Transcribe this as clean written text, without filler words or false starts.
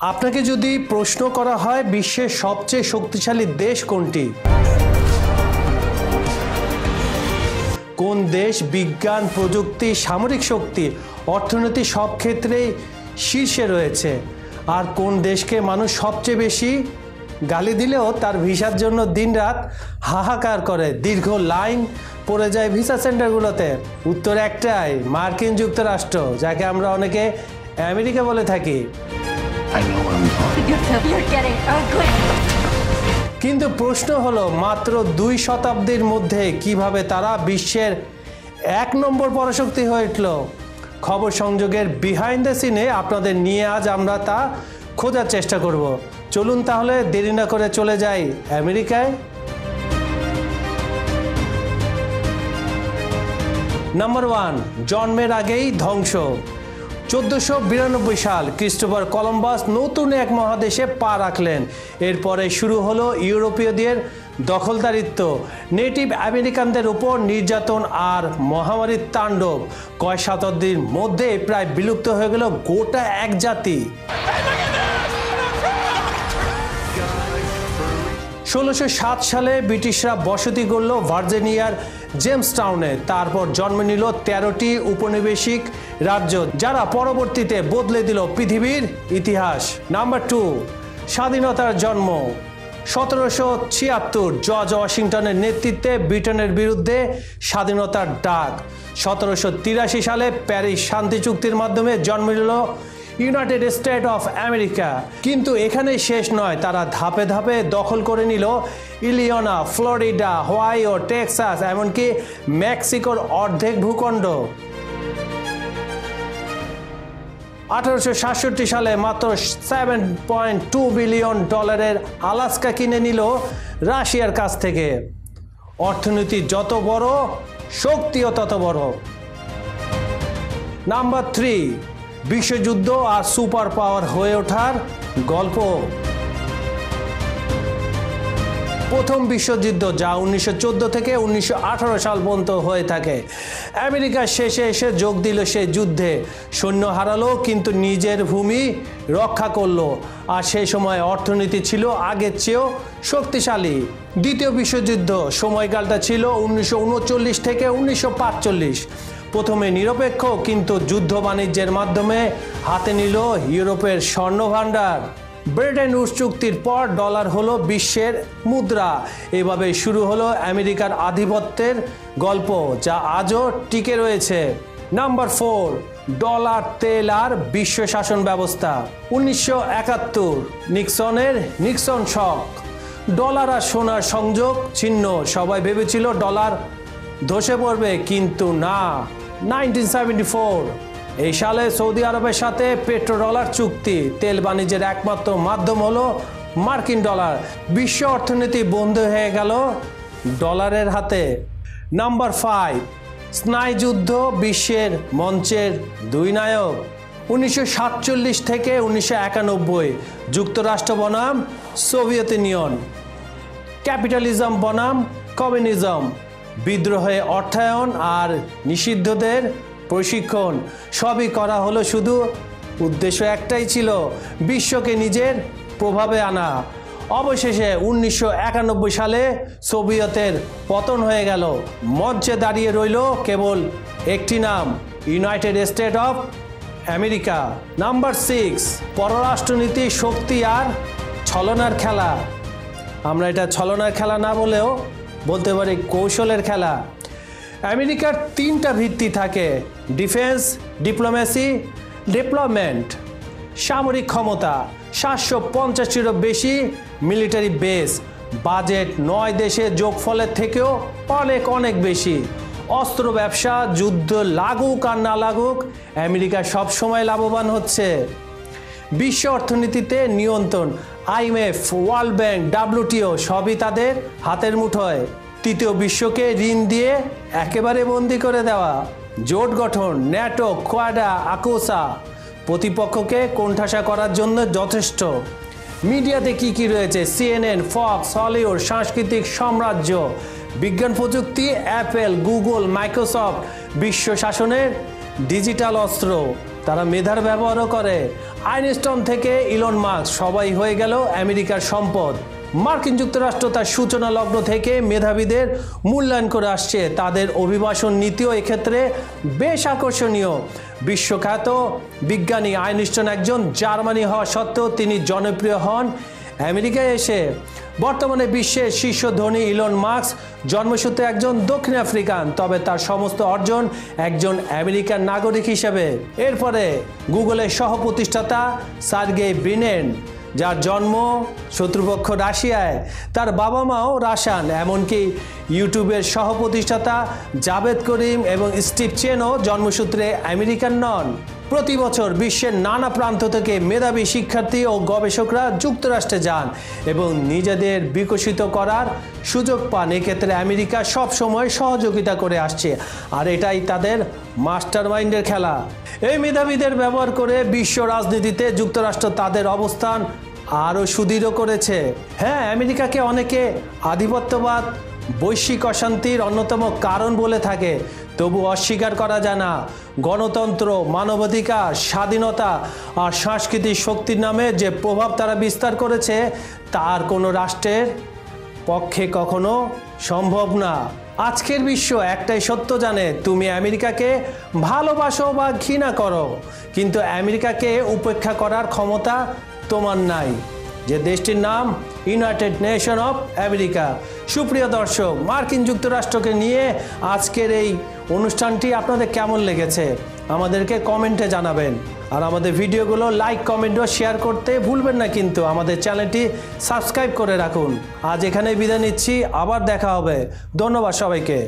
আপনাকে যদি প্রশ্ন করা হয় বিশ্বের সবচেয়ে শক্তিশালী দেশ কোনটি, কোন দেশ বিজ্ঞান, প্রযুক্তি, সামরিক শক্তি, অর্থনীতি সব ক্ষেত্রেই শীর্ষে রয়েছে, আর কোন দেশকে মানুষ সবচেয়ে বেশি গালি দিলেও তার ভিসার জন্য দিনরাত হাহাকার করে, দীর্ঘ লাইন পড়ে যায় ভিসা সেন্টারগুলোতে? উত্তর একটাই, মার্কিন যুক্তরাষ্ট্র, যাকে আমরা অনেকে আমেরিকা বলে থাকি। কিন্তু প্রশ্ন হলো, মাত্র 2 শতাব্দীর মধ্যে কিভাবে তারা বিশ্বের 1 নম্বর পরাশক্তি হয়ে উঠল? খবর সংযোগের বিহাইন্ড দ্য সিনে আপনাদের নিয়ে আজ আমরা তা খোঁজার চেষ্টা করব। চলুন তাহলে দেরি না করে চলে যাই আমেরিকায়। নাম্বার 1, জন্মের আগেই ধ্বংস। 1492 সাল ক্রিস্টোফার কলম্বাস নতুন এক মহাদেশে পা রাখলেন। এরপরে শুরু হলো ইউরোপীয়দের দখলদারিত্ব, নেটিভ আমেরিকানদের উপর নির্যাতন আর মহামারীর তাণ্ডব। কয়েক শতাব্দীর মধ্যে প্রায় বিলুপ্ত হয়ে গেল গোটা এক জাতি। 1607 সালে ব্রিটিশরা বসতি গড়ল ভার্জিনিয়ার জেমসটাউনে। তারপর জন্ম নিল 13টি উপনিবেশিক রাজ্য, যারা পরবর্তীতে বদলে দিল পৃথিবীর ইতিহাস। নাম্বার 2, স্বাধীনতার জন্ম। 1776 জর্জ ওয়াশিংটনের নেতৃত্বে ব্রিটেনের বিরুদ্ধে স্বাধীনতার ডাক। 1783 সালে প্যারিস শান্তি চুক্তির মাধ্যমে জন্ম নিল ইউনাইটেড স্টেট অফ আমেরিকা। কিন্তু এখানে শেষ নয়, তারা ধাপে ধাপে দখল করে নিল ইলিনয়, ফ্লোরিডা, হাওয়াই, টেক্সাস, এমনকি মেক্সিকোর অর্ধেক ভূখণ্ড। 1867 সালে মাত্র $7.2 বিলিয়ন আলাস্কা কিনে নিল রাশিয়ার কাছ থেকে। অর্থনীতি যত বড়, শক্তিও তত বড়। নাম্বার 3, বিশ্বযুদ্ধ আর সুপার পাওয়ার হয়ে ওঠার গল্প। প্রথম বিশ্বযুদ্ধ, যা 1914 থেকে 1918 সাল পর্যন্ত হয়ে থাকে, আমেরিকা শেষে এসে যোগ দিল সেই যুদ্ধে। সৈন্য হারালো কিন্তু নিজের ভূমি রক্ষা করলো, আর সেই সময় অর্থনীতি ছিল আগের চেয়েও শক্তিশালী। দ্বিতীয় বিশ্বযুদ্ধ সময়কালটা ছিল 1939 থেকে 1945। প্রথমে নিরপেক্ষ, কিন্তু যুদ্ধ বাণিজ্যের মাধ্যমে হাতে নিল ইউরোপের স্বর্ণভাণ্ডার। ব্রেটন উডস চুক্তির পর ডলার হলো বিশ্বের মুদ্রা। এভাবে শুরু হলো আমেরিকার আধিপত্যের গল্প, যা আজও টিকে রয়েছে। নাম্বার 4, ডলার, তেল আর বিশ্ব শাসন ব্যবস্থা। 1971 নিক্সনের নিক্সন শক। ডলার আর সোনার সংযোগ ছিন্ন। সবাই ভেবেছিল ডলার ধসে পড়বে, কিন্তু না। 1974 এই সালে সৌদি আরবের সাথে পেট্রো ডলার চুক্তি। তেল বাণিজ্যের একমাত্র মাধ্যম হলো মার্কিন ডলার। বিশ্ব অর্থনীতি বন্ধ হয়ে গেল ডলারের হাতে। নাম্বার 5, স্নায়ুযুদ্ধ, বিশ্বের মঞ্চের 2 নায়ক। 1947 থেকে 1991 যুক্তরাষ্ট্র বনাম সোভিয়েত ইউনিয়ন, ক্যাপিটালিজম বনাম কমিউনিজম, বিদ্রোহে অর্থায়ন আর নিষিদ্ধদের প্রশিক্ষণ। সবই করা হলো শুধু উদ্দেশ্য একটাই ছিল, বিশ্বকে নিজের প্রভাবে আনা। অবশেষে 1991 সালে সোভিয়েতের পতন হয়ে গেল। মঞ্চে দাঁড়িয়ে রইল কেবল একটি নাম, United State of America. Number 6, পররাষ্ট্রনীতি, শক্তি আর ছলনার খেলা। আমরা এটা ছলনার খেলা না বলেও বলতে পারি কৌশলের খেলা। আমেরিকার 3টা ভিত্তি থাকে: ডিফেন্স, ডিপ্লোমেসি, ডেভেলপমেন্ট। সামরিক ক্ষমতা, 750-টিরও বেশি মিলিটারি বেস। বাজেট 9 দেশে যোগফলের থেকেও অনেক অনেক বেশি। অস্ত্র ব্যবসা, যুদ্ধ লাগুক আর না লাগুক, আমেরিকা সবসময় লাভবান হচ্ছে। বিশ্ব অর্থনীতিতে নিয়ন্ত্রণ, IMF, ওয়ার্ল্ড ব্যাংক, WTO সবই তাদের হাতের মুঠোয়। তৃতীয় বিশ্বকে ঋণ দিয়ে একেবারে বন্দি করে দেওয়া। জোট গঠন, ন্যাটো, কোয়াডা, আকোসা প্রতিপক্ষকে কোণঠাসা করার জন্য যথেষ্ট। মিডিয়াতে কি কি রয়েছে? CNN, ফক্স, হলিউড, সাংস্কৃতিক সাম্রাজ্য। বিজ্ঞান প্রযুক্তি, অ্যাপেল, গুগল, মাইক্রোসফট। বিশ্ব শাসনের ডিজিটাল অস্ত্র। তারা মেধার ব্যবহারও করে। আইনস্টাইন থেকে ইলন মাস্ক সবাই হয়ে গেল আমেরিকার সম্পদ। মার্কিন যুক্তরাষ্ট্র তার সূচনা লগ্ন থেকে মেধাবীদের মূল্যায়ন করে আসছে। তাদের অভিবাসন নীতিও এক্ষেত্রে বেশ আকর্ষণীয়। বিশ্বখ্যাত বিজ্ঞানী আইনস্টাইন একজন জার্মানি হওয়া সত্ত্বেও তিনি জনপ্রিয় হন আমেরিকায় এসে। বর্তমানে বিশ্বের শীর্ষ ধনী ইলন মাস্ক জন্মসূত্রে একজন দক্ষিণ আফ্রিকান, তবে তার সমস্ত অর্জন একজন আমেরিকান নাগরিক হিসেবে। এরপরে গুগলের সহ প্রতিষ্ঠাতা সার্গেই ব্রিন, যার জন্ম শত্রুপক্ষ রাশিয়ায়, তার বাবা মাও রাশিয়ান। এমনকি ইউটিউবের সহ প্রতিষ্ঠাতা জাভেদ করিম এবং স্টিভ চেনও জন্মসূত্রে আমেরিকান নন। প্রতি বছর বিশ্বের নানা প্রান্ত থেকে মেধাবী শিক্ষার্থী ও গবেষকরা যুক্তরাষ্ট্রে যান এবং নিজেদের বিকশিত করার সুযোগ পান। এক্ষেত্রে আমেরিকা সবসময় সহযোগিতা করে আসছে, আর এটাই তাদের মাস্টার মাইন্ডের খেলা। এই মেধাবীদের ব্যবহার করে বিশ্ব রাজনীতিতে যুক্তরাষ্ট্র তাদের অবস্থান আরও সুদৃঢ় করেছে। হ্যাঁ, আমেরিকাকে অনেকে আধিপত্যবাদ, বৈশ্বিক অশান্তির অন্যতম কারণ বলে থাকে, তবু অস্বীকার করা যায় না গণতন্ত্র, মানবাধিকার, স্বাধীনতা আর সাংস্কৃতিক শক্তির নামে যে প্রভাব তারা বিস্তার করেছে তার কোনো রাষ্ট্রের পক্ষে কখনো সম্ভব না। আজকের বিশ্ব একটাই সত্য জানে, তুমি আমেরিকাকে ভালোবাসো বা ঘৃণা করো, কিন্তু আমেরিকাকে উপেক্ষা করার ক্ষমতা তোমার নাই, যে দেশটির নাম ইউনাইটেড নেশন অফ আমেরিকা। সুপ্রিয় দর্শক, মার্কিন যুক্তরাষ্ট্রকে নিয়ে আজকের এই অনুষ্ঠানটি আপনাদের কেমন লেগেছে আমাদেরকে কমেন্টে জানাবেন। আর আমাদের ভিডিওগুলো লাইক, কমেন্ট ও শেয়ার করতে ভুলবেন না, কিন্তু আমাদের চ্যানেলটি সাবস্ক্রাইব করে রাখুন। আজ এখানেই বিদায় নিচ্ছি, আবার দেখা হবে। ধন্যবাদ সবাইকে।